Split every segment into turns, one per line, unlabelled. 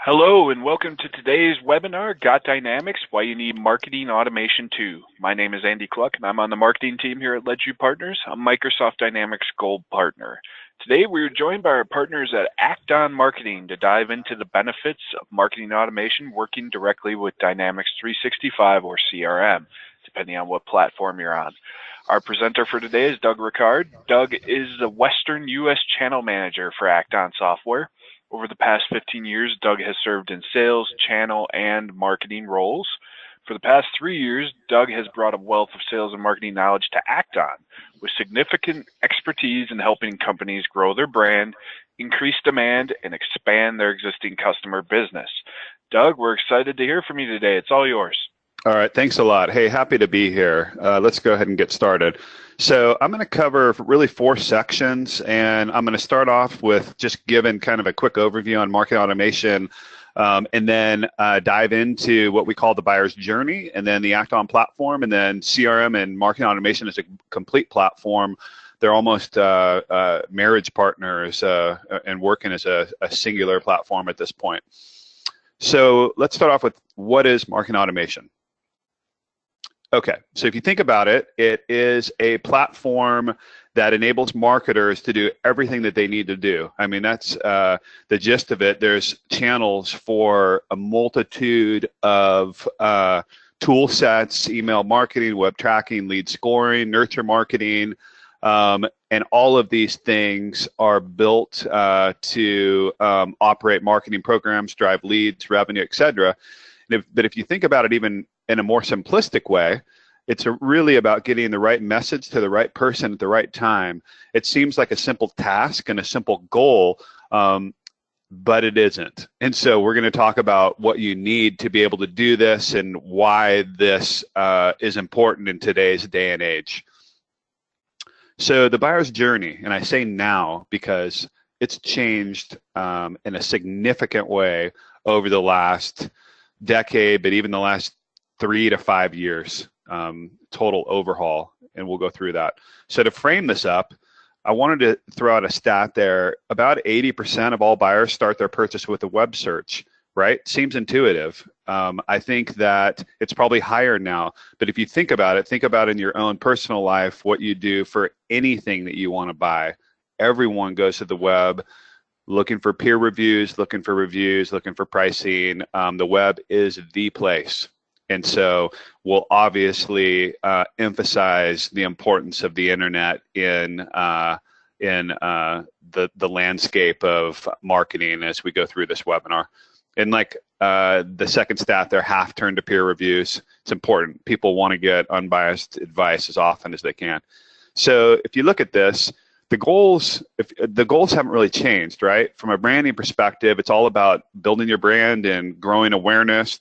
Hello and welcome to today's webinar, Got Dynamics, Why You Need Marketing Automation Too. My name is Andy Cluck and I'm on the marketing team here at LedGu Partners. I'm Microsoft Dynamics Gold Partner. Today we are joined by our partners at Act On Marketing to dive into the benefits of marketing automation working directly with Dynamics 365 or CRM, depending on what platform you're on. Our presenter for today is Doug Ricard. Doug is the Western U.S. Channel Manager for Act On Software. Over the past 15 years, Doug has served in sales, channel, and marketing roles. For the past 3 years, Doug has brought a wealth of sales and marketing knowledge to Act On, with significant expertise in helping companies grow their brand, increase demand, and expand their existing customer business. Doug, we're excited to hear from you today. It's all yours.
All right, thanks a lot. Hey, happy to be here. Let's go ahead and get started. So I'm going to cover really 4 sections, and I'm going to start off with just giving kind of a quick overview on marketing automation, and then dive into what we call the buyer's journey, and then the Act On platform, and then CRM and marketing automation is a complete platform. They're almost marriage partners and working as a singular platform at this point. So let's start off with what is marketing automation. Okay, so if you think about it, it is a platform that enables marketers to do everything that they need to do. I mean, that's the gist of it. There's channels for a multitude of tool sets, email marketing, web tracking, lead scoring, nurture marketing, and all of these things are built to operate marketing programs, drive leads, revenue, etc. But if you think about it even in a more simplistic way, it's really about getting the right message to the right person at the right time. It seems like a simple task and a simple goal, but it isn't. And so we're going to talk about what you need to be able to do this and why this is important in today's day and age. So the buyer's journey, and I say now because it's changed in a significant way over the last decade, but even the last 3 to 5 years, total overhaul, and we'll go through that. So to frame this up, I wanted to throw out a stat there. About 80% of all buyers start their purchase with a web search, right? Seems intuitive. I think that it's probably higher now, but if you think about it in your own personal life, what you do for anything that you want to buy. Everyone goes to the web looking for peer reviews, looking for reviews, looking for pricing. The web is the place. And so we'll obviously emphasize the importance of the internet in the landscape of marketing as we go through this webinar. And like the second stat there, half turn to peer reviews. It's important. People want to get unbiased advice as often as they can. So if you look at this, the goals haven't really changed, right? From a branding perspective, it's all about building your brand and growing awareness.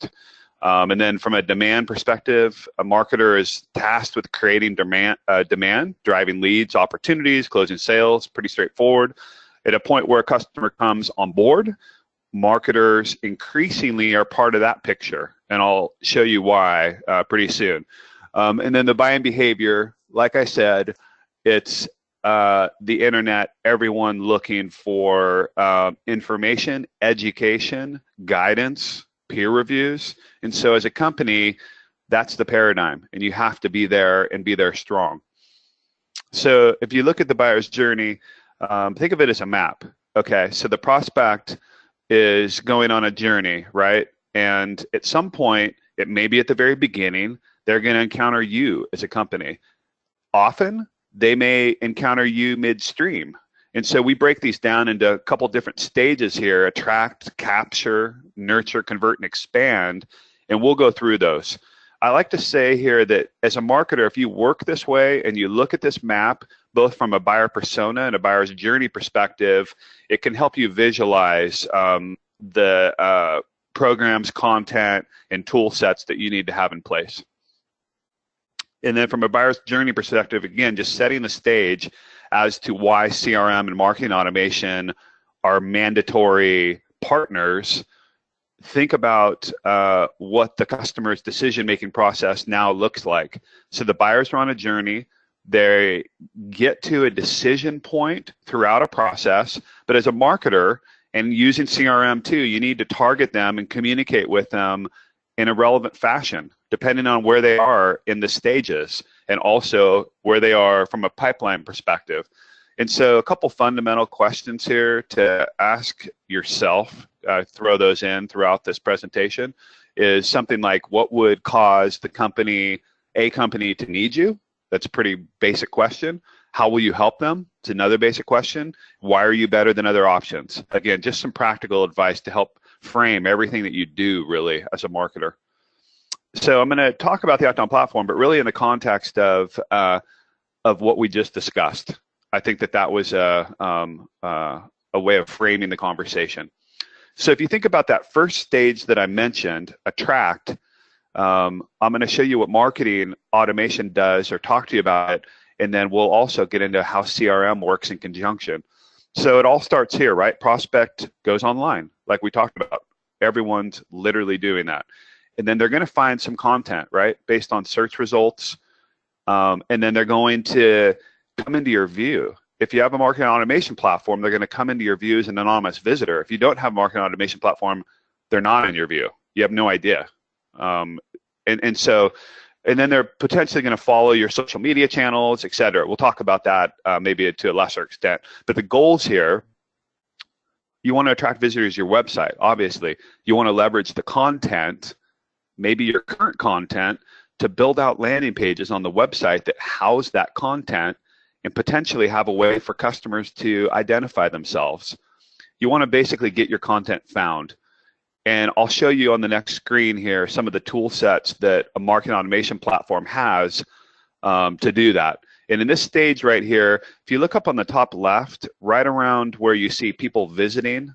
And then from a demand perspective, a marketer is tasked with creating demand, driving leads, opportunities, closing sales, pretty straightforward. At a point where a customer comes on board, marketers increasingly are part of that picture. And I'll show you why pretty soon. And then the buying behavior, like I said, it's the internet, everyone looking for information, education, guidance, peer reviews. And so as a company, that's the paradigm, and you have to be there and be there strong. So if you look at the buyer's journey, think of it as a map. Okay, so the prospect is going on a journey, right? And at some point, it may be at the very beginning, they're going to encounter you as a company. Often, they may encounter you midstream. And so we break these down into a couple different stages here: attract, capture, nurture, convert, and expand. And we'll go through those. I like to say here that as a marketer, if you work this way and you look at this map, both from a buyer persona and a buyer's journey perspective, it can help you visualize the programs, content, and tool sets that you need to have in place. And then from a buyer's journey perspective, again, just setting the stage as to why CRM and marketing automation are mandatory partners. Think about what the customer's decision-making process now looks like. So the buyers are on a journey. They get to a decision point throughout a process, but as a marketer And using CRM too, you need to target them and communicate with them in a relevant fashion, depending on where they are in the stages and also where they are from a pipeline perspective. And so a couple fundamental questions here to ask yourself, throw those in throughout this presentation, is something like, what would cause a company to need you? That's a pretty basic question. How will you help them? It's another basic question. Why are you better than other options? Again, just some practical advice to help frame everything that you do really as a marketer. So I'm going to talk about the Outbound platform, but really in the context of what we just discussed. I think that was a way of framing the conversation. So if you think about that first stage that I mentioned, attract, I'm going to show you what marketing automation does or talk to you about it, and then we'll also get into how CRM works in conjunction. So it all starts here, right? Prospect goes online, like we talked about. Everyone's literally doing that. And then they're going to find some content, right, based on search results, and then they're going to come into your view. If you have a marketing automation platform, they're going to come into your view as an anonymous visitor. If you don't have a marketing automation platform, they're not in your view. You have no idea. And then they're potentially going to follow your social media channels, et cetera. We'll talk about that maybe to a lesser extent. But the goals here, you want to attract visitors to your website, obviously. You want to leverage the content, maybe your current content, to build out landing pages on the website that house that content and potentially have a way for customers to identify themselves. You want to basically get your content found. And I'll show you on the next screen here some of the tool sets that a marketing automation platform has to do that. And in this stage right here, if you look up on the top left, right around where you see people visiting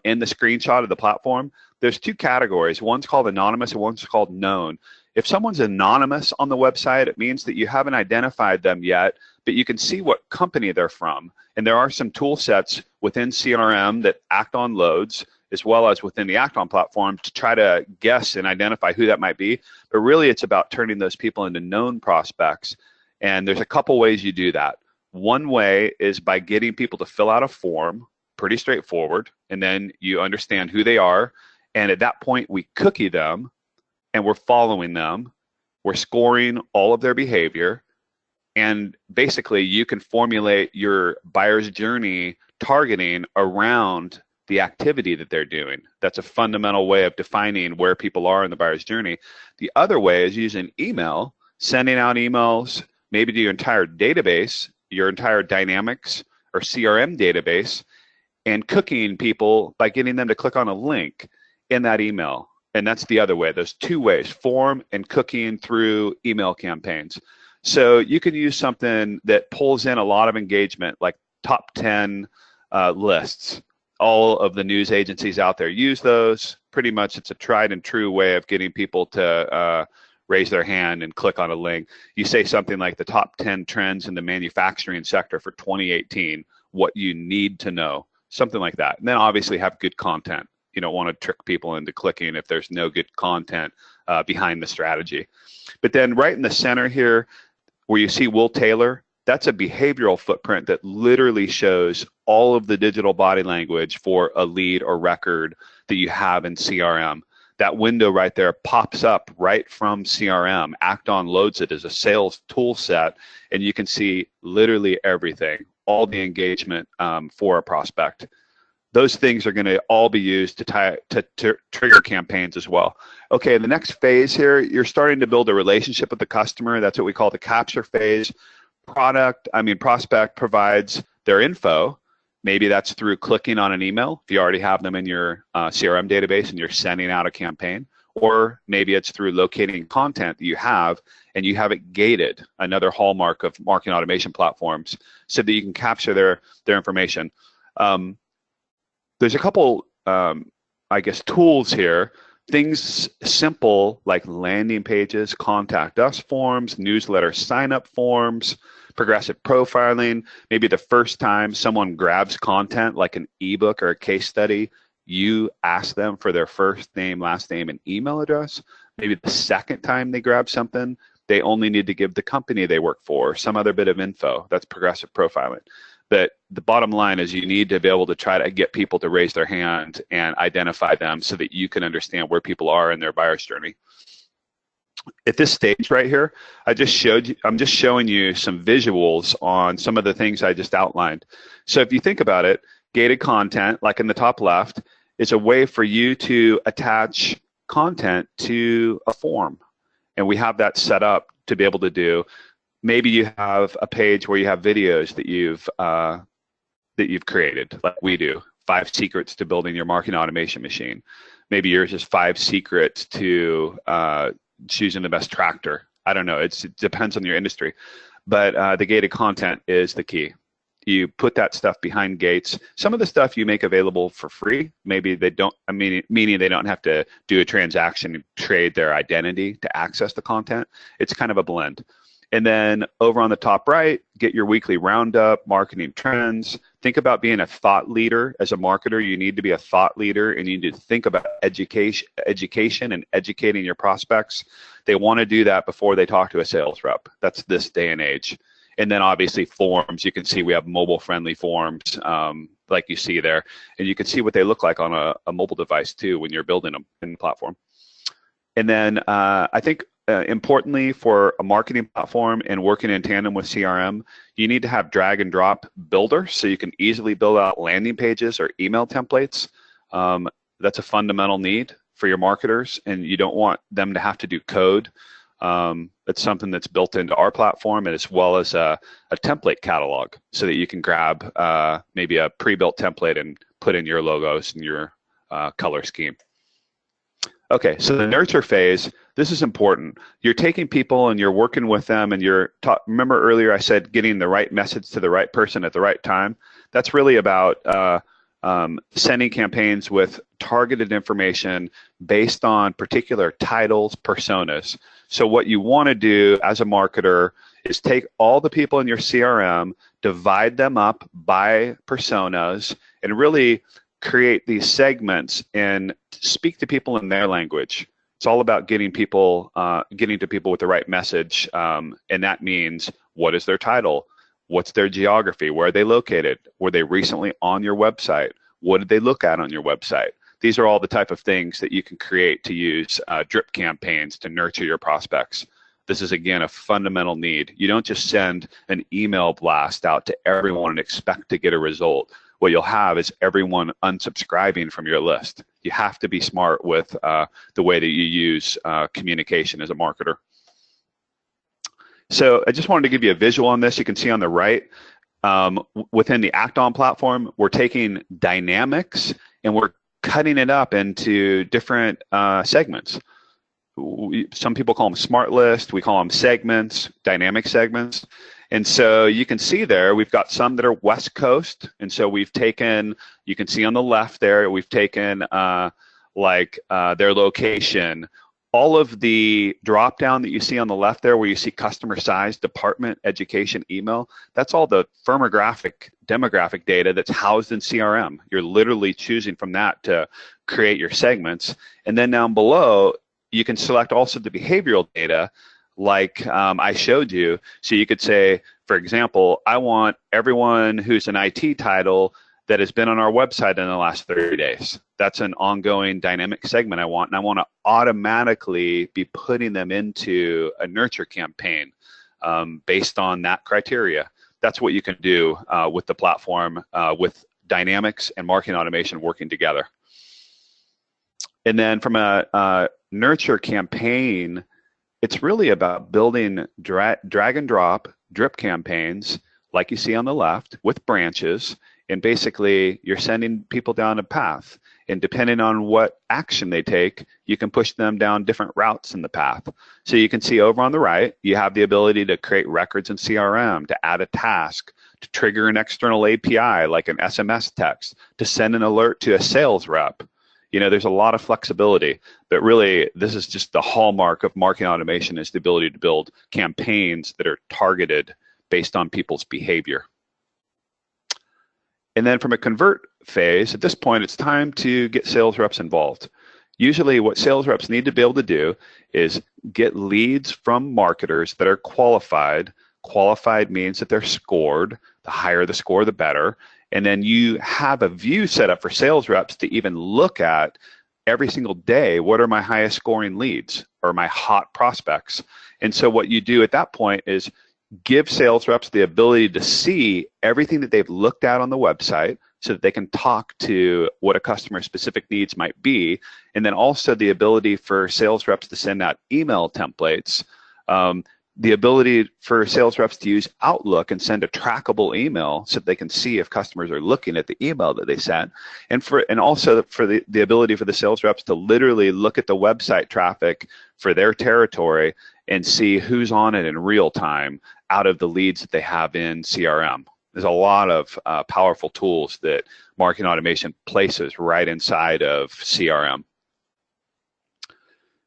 in the screenshot of the platform, there's two categories. One's called anonymous and one's called known. If someone's anonymous on the website, it means that you haven't identified them yet, but you can see what company they're from. And there are some tool sets within CRM that act on loads, as well as within the Act-On platform, to try to guess and identify who that might be. But really, it's about turning those people into known prospects. And there's a couple ways you do that. One way is by getting people to fill out a form, pretty straightforward, and then you understand who they are. And at that point, we cookie them, and we're following them. We're scoring all of their behavior. And basically, you can formulate your buyer's journey targeting around the activity that they're doing. That's a fundamental way of defining where people are in the buyer's journey. The other way is using email, sending out emails, maybe to your entire database, your entire Dynamics or CRM database, and cooking people by getting them to click on a link in that email. And that's the other way. There's two ways, form and cooking through email campaigns. So you can use something that pulls in a lot of engagement, like top 10 lists. All of the news agencies out there use those. Pretty much it's a tried and true way of getting people to raise their hand and click on a link. You say something like the top 10 trends in the manufacturing sector for 2018, what you need to know, something like that. And then obviously have good content. You don't want to trick people into clicking if there's no good content behind the strategy. But then right in the center here, where you see Will Taylor, that's a behavioral footprint that literally shows all of the digital body language for a lead or record that you have in CRM. That window right there pops up right from CRM. Act-On loads it as a sales tool set, and you can see literally everything, all the engagement for a prospect. Those things are going to all be used to trigger campaigns as well. Okay, the next phase here, you're starting to build a relationship with the customer. That's what we call the capture phase. Prospect provides their info. Maybe that's through clicking on an email if you already have them in your CRM database and you're sending out a campaign. Or maybe it's through locating content that you have and you have it gated, another hallmark of marketing automation platforms, so that you can capture their information. There's a couple, tools here. Things simple like landing pages, contact us forms, newsletter sign-up forms, progressive profiling. Maybe the first time someone grabs content like an ebook or a case study, you ask them for their first name, last name, and email address. Maybe the second time they grab something, they only need to give the company they work for, some other bit of info. That's progressive profiling. But the bottom line is you need to be able to try to get people to raise their hand and identify them so that you can understand where people are in their buyer's journey. At this stage right here, I'm just showing you some visuals on some of the things I just outlined. So if you think about it, gated content, like in the top left, is a way for you to attach content to a form. And we have that set up to be able to do. Maybe you have a page where you have videos that you've created, like we do. 5 secrets to building your marketing automation machine. Maybe yours is 5 secrets to choosing the best tractor. I don't know. It depends on your industry. But the gated content is the key. You put that stuff behind gates. Some of the stuff you make available for free. Maybe they don't, meaning they don't have to do a transaction and trade their identity to access the content. It's kind of a blend. And then over on the top right, get your weekly roundup, marketing trends. Think about being a thought leader. As a marketer, you need to be a thought leader, and you need to think about education and educating your prospects. They want to do that before they talk to a sales rep. That's this day and age. And then obviously forms. You can see we have mobile-friendly forms like you see there. And you can see what they look like on a mobile device too when you're building them in the platform. And then I think importantly, for a marketing platform and working in tandem with CRM, you need to have drag and drop builder so you can easily build out landing pages or email templates. That's a fundamental need for your marketers, and you don't want them to have to do code. It's something that's built into our platform, and as well as a template catalog so that you can grab maybe a pre-built template and put in your logos and your color scheme. Okay, so the nurture phase, this is important. You're taking people and you're working with them, and remember earlier I said getting the right message to the right person at the right time? That's really about sending campaigns with targeted information based on particular titles, personas. So what you want to do as a marketer is take all the people in your CRM, divide them up by personas, and really create these segments and speak to people in their language. It's all about getting to people with the right message, and that means what is their title, what's their geography, where are they located, were they recently on your website, what did they look at on your website. These are all the type of things that you can create to use drip campaigns to nurture your prospects. This is, again, a fundamental need. You don't just send an email blast out to everyone and expect to get a result. What you'll have is everyone unsubscribing from your list. You have to be smart with the way that you use communication as a marketer. So I just wanted to give you a visual on this. You can see on the right, within the Act-On platform, we're taking dynamics and we're cutting it up into different segments. Some people call them smart lists. We call them segments, dynamic segments. And so you can see there, we've got some that are West Coast. And so we've taken, you can see on the left there, we've taken their location. All of the drop down that you see on the left there where you see customer size, department, education, email, that's all the demographic data that's housed in CRM. You're literally choosing from that to create your segments. And then down below, you can select also the behavioral data like I showed you. So you could say, for example, I want everyone who's an IT title that has been on our website in the last 30 days. That's an ongoing dynamic segment I want, and I want to automatically be putting them into a nurture campaign based on that criteria. That's what you can do with the platform with dynamics and marketing automation working together. And then from a nurture campaign, it's really about building drag and drop drip campaigns like you see on the left with branches, and basically you're sending people down a path, and depending on what action they take, you can push them down different routes in the path. So you can see over on the right, you have the ability to create records in CRM, to add a task, to trigger an external API like an SMS text, to send an alert to a sales rep. You know, there's a lot of flexibility, but really this is just the hallmark of marketing automation, is the ability to build campaigns that are targeted based on people's behavior. And then from a convert phase, at this point, it's time to get sales reps involved. Usually what sales reps need to be able to do is get leads from marketers that are qualified. Qualified means that they're scored. The higher the score, the better. And then you have a view set up for sales reps to even look at every single day, what are my highest scoring leads or my hot prospects? And so what you do at that point is give sales reps the ability to see everything that they've looked at on the website so that they can talk to what a customer's specific needs might be. And then also the ability for sales reps to send out email templates, the ability for sales reps to use Outlook and send a trackable email so that they can see if customers are looking at the email that they sent, and also for the ability for the sales reps to literally look at the website traffic for their territory and see who's on it in real time out of the leads that they have in CRM. There's a lot of powerful tools that marketing automation places right inside of CRM.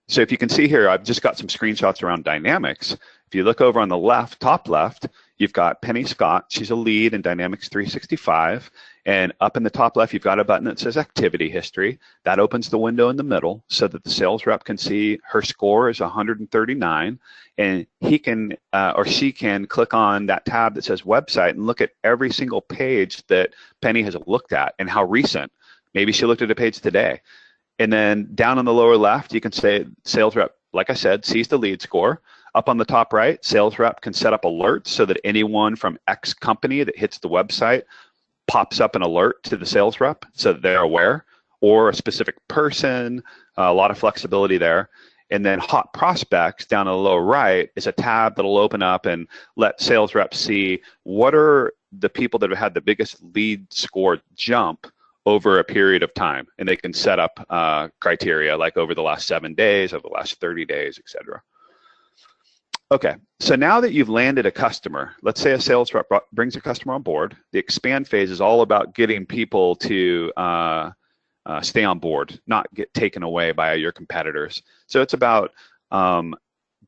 So if you can see here, I've just got some screenshots around Dynamics. If you look over on the left, top left, you've got Penny Scott. She's a lead in Dynamics 365. And up in the top left, you've got a button that says Activity History. That opens the window in the middle so that the sales rep can see her score is 139. And he can or she can click on that tab that says Website and look at every single page that Penny has looked at and how recent. Maybe she looked at a page today. And then down on the lower left, you can say sales rep, like I said, sees the lead score. Up on the top right, sales rep can set up alerts so that anyone from X company that hits the website pops up an alert to the sales rep so that they're aware, or a specific person, a lot of flexibility there. And then hot prospects down on the lower right is a tab that'll open up and let sales reps see what are the people that have had the biggest lead score jump over a period of time. And they can set up criteria like over the last 7 days, over the last 30 days, et cetera. Okay, so now that you've landed a customer, let's say a sales rep brings a customer on board, the expand phase is all about getting people to stay on board, not get taken away by your competitors. So it's about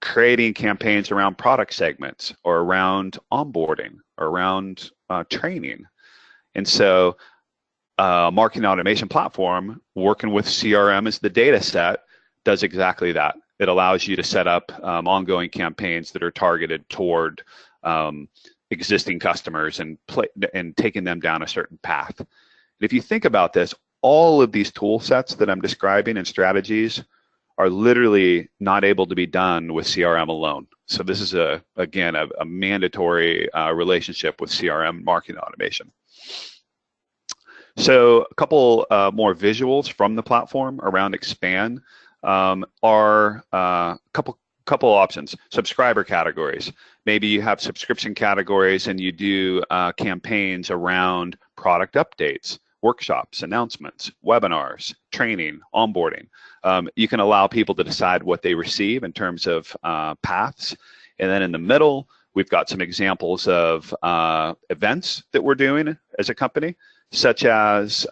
creating campaigns around product segments or around onboarding or around training. And so marketing automation platform working with CRM as the data set does exactly that. It allows you to set up ongoing campaigns that are targeted toward existing customers and taking them down a certain path. And if you think about this, all of these tool sets that I'm describing and strategies are literally not able to be done with CRM alone. So this is, again, a mandatory relationship with CRM marketing automation. So a couple more visuals from the platform around Expand. Are a couple options. Subscriber categories. Maybe you have subscription categories and you do campaigns around product updates, workshops, announcements, webinars, training, onboarding. You can allow people to decide what they receive in terms of paths. And then in the middle, we've got some examples of events that we're doing as a company, such as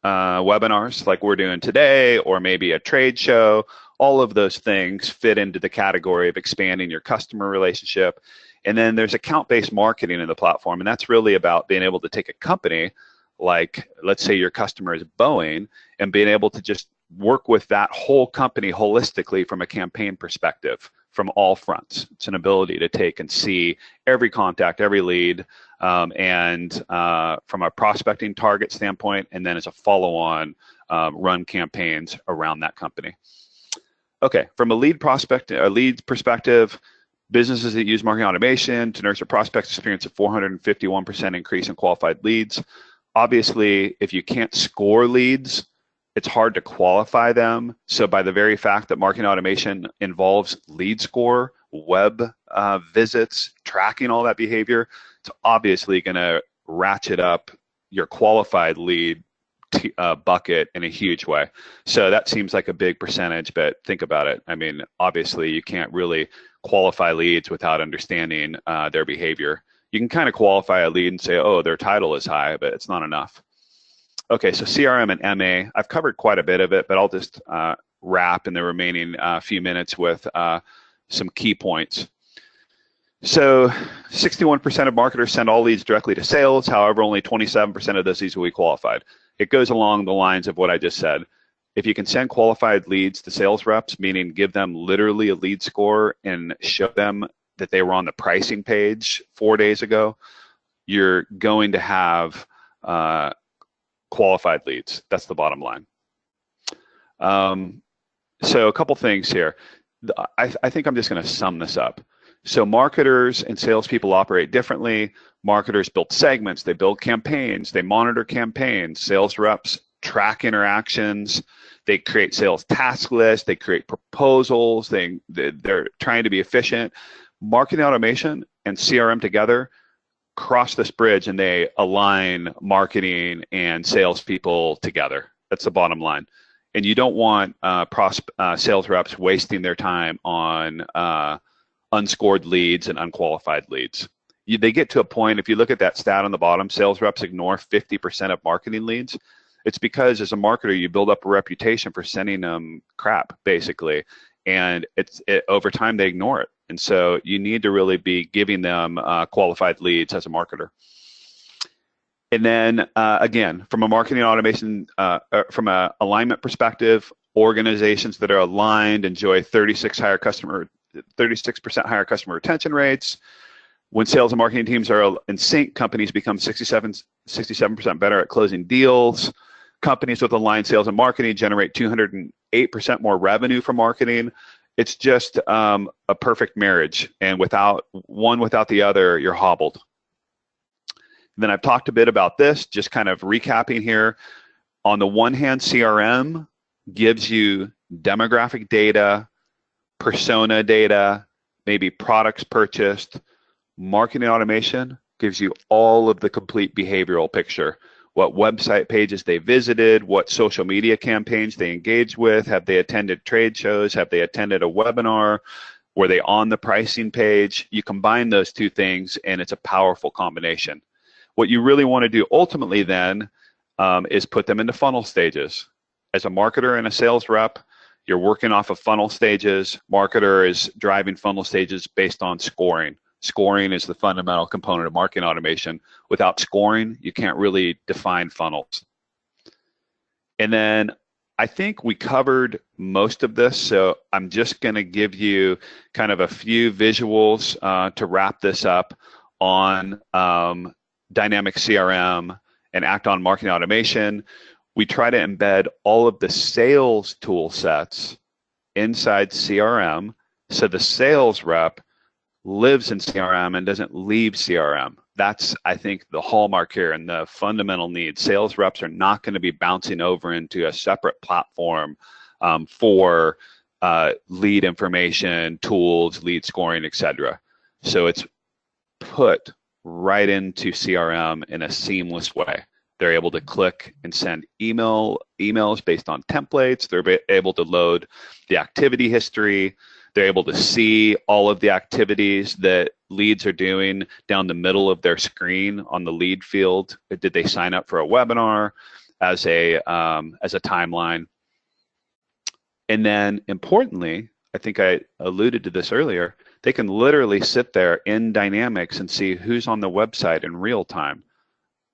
webinars like we're doing today, or maybe a trade show. All of those things fit into the category of expanding your customer relationship. And then there's account-based marketing in the platform, and that's really about being able to take a company like, let's say your customer is Boeing, and being able to just work with that whole company holistically from a campaign perspective from all fronts. It's an ability to take and see every contact, every lead, and from a prospecting target standpoint, and then as a follow-on, run campaigns around that company. Okay, from a lead perspective, businesses that use marketing automation to nurture prospects experience a 451% increase in qualified leads. Obviously, if you can't score leads, it's hard to qualify them. So by the very fact that marketing automation involves lead score, web visits, tracking all that behavior, it's obviously going to ratchet up your qualified lead bucket in a huge way. So that seems like a big percentage, but think about it. I mean, obviously you can't really qualify leads without understanding their behavior. You can kind of qualify a lead and say, oh, their title is high, but it's not enough. Okay, so CRM and MA, I've covered quite a bit of it, but I'll just wrap in the remaining few minutes with some key points. So 61% of marketers send all leads directly to sales. However, only 27% of those leads will be qualified. It goes along the lines of what I just said. If you can send qualified leads to sales reps, meaning give them literally a lead score and show them that they were on the pricing page 4 days ago, you're going to have qualified leads. That's the bottom line. So a couple things here. I think I'm just going to sum this up. So marketers and salespeople operate differently. Marketers build segments, they build campaigns, they monitor campaigns. Sales reps track interactions, they create sales task lists, they create proposals, they're trying to be efficient. Marketing automation and CRM together cross this bridge and they align marketing and salespeople together. That's the bottom line. And you don't want sales reps wasting their time on unscored leads and unqualified leads. They get to a point, if you look at that stat on the bottom, sales reps ignore 50% of marketing leads. It's because as a marketer, you build up a reputation for sending them crap, basically. And over time, they ignore it. And so you need to really be giving them qualified leads as a marketer. And then again, from a marketing automation, from an alignment perspective, organizations that are aligned enjoy 36% higher customer retention rates. When sales and marketing teams are in sync, companies become 67% better at closing deals. Companies with aligned sales and marketing generate 208% more revenue from marketing. It's just a perfect marriage, and without the other, you're hobbled. And then I've talked a bit about this, just kind of recapping here. On the one hand, CRM gives you demographic data, persona data, maybe products purchased. Marketing automation gives you all of the complete behavioral picture. What website pages they visited, what social media campaigns they engaged with, have they attended trade shows, have they attended a webinar, were they on the pricing page? You combine those two things and it's a powerful combination. What you really want to do ultimately then is put them into funnel stages. As a marketer and a sales rep, you're working off of funnel stages. Marketer is driving funnel stages based on scoring. Scoring is the fundamental component of marketing automation. Without scoring, you can't really define funnels. And then I think we covered most of this, so I'm just going to give you kind of a few visuals to wrap this up on dynamic CRM and act on marketing automation. We try to embed all of the sales tool sets inside CRM so the sales rep lives in CRM and doesn't leave CRM. That's, I think, the hallmark here and the fundamental need. Sales reps are not going to be bouncing over into a separate platform for lead information, tools, lead scoring, etc. So it's put right into CRM in a seamless way. They're able to click and send emails based on templates. They're able to load the activity history. They're able to see all of the activities that leads are doing down the middle of their screen on the lead field. Did they sign up for a webinar as a timeline? And then importantly, I think I alluded to this earlier, they can literally sit there in Dynamics and see who's on the website in real time.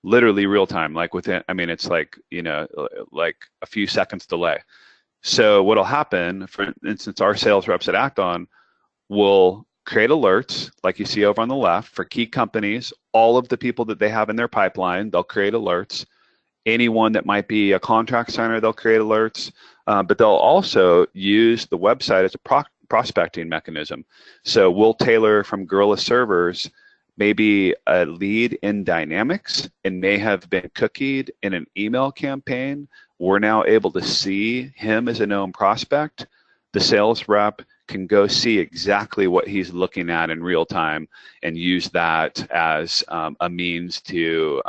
Literally real time, like within, I mean, it's like, like a few seconds delay. So what'll happen, for instance, our sales reps at Acton will create alerts, like you see over on the left, for key companies, all of the people that they have in their pipeline, they'll create alerts. Anyone that might be a contract signer, they'll create alerts, but they'll also use the website as a prospecting mechanism. So we'll tailor from Guerrilla servers maybe a lead in Dynamics and may have been cookied in an email campaign. We're now able to see him as a known prospect. The sales rep can go see exactly what he's looking at in real time and use that as a means to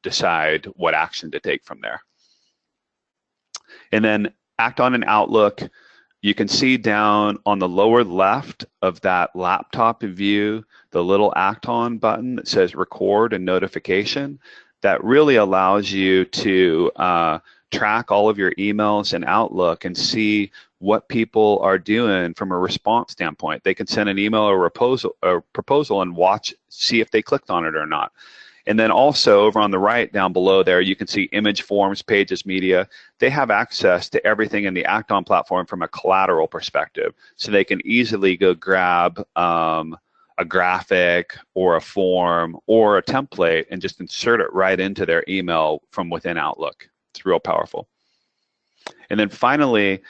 decide what action to take from there. And then Acton and Outlook, you can see down on the lower left of that laptop view, the little Acton button that says record and notification. That really allows you to track all of your emails in Outlook and see what people are doing from a response standpoint. They can send an email or a proposal and see if they clicked on it or not. And then also over on the right down below there, you can see image, forms, pages, media. They have access to everything in the Acton platform from a collateral perspective. So they can easily go grab a graphic or a form or a template and just insert it right into their email from within Outlook. It's real powerful. And then finally,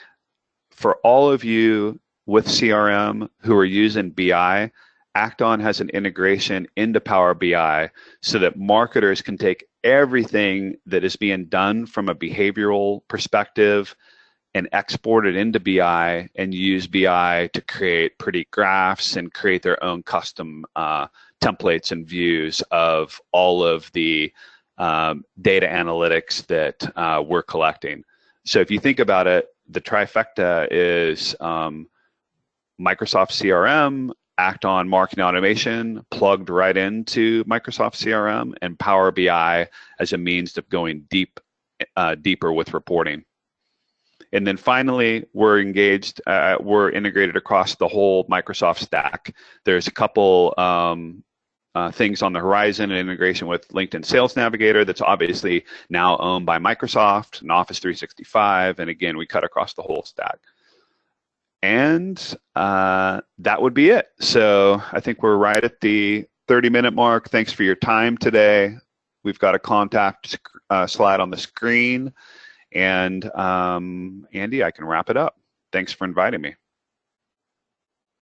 for all of you with CRM who are using BI, Acton has an integration into Power BI so that marketers can take everything that is being done from a behavioral perspective and export it into BI and use BI to create pretty graphs and create their own custom templates and views of all of the data analytics that we're collecting. So if you think about it, the trifecta is Microsoft CRM, Acton marketing automation plugged right into Microsoft CRM, and Power BI as a means of going deeper with reporting. And then finally, we're integrated across the whole Microsoft stack. There's a couple things on the horizon, an integration with LinkedIn Sales Navigator that's obviously now owned by Microsoft, and Office 365, and again, we cut across the whole stack. And that would be it. So I think we're right at the 30-minute mark. Thanks for your time today. We've got a contact slide on the screen. And Andy, I can wrap it up. Thanks for inviting me.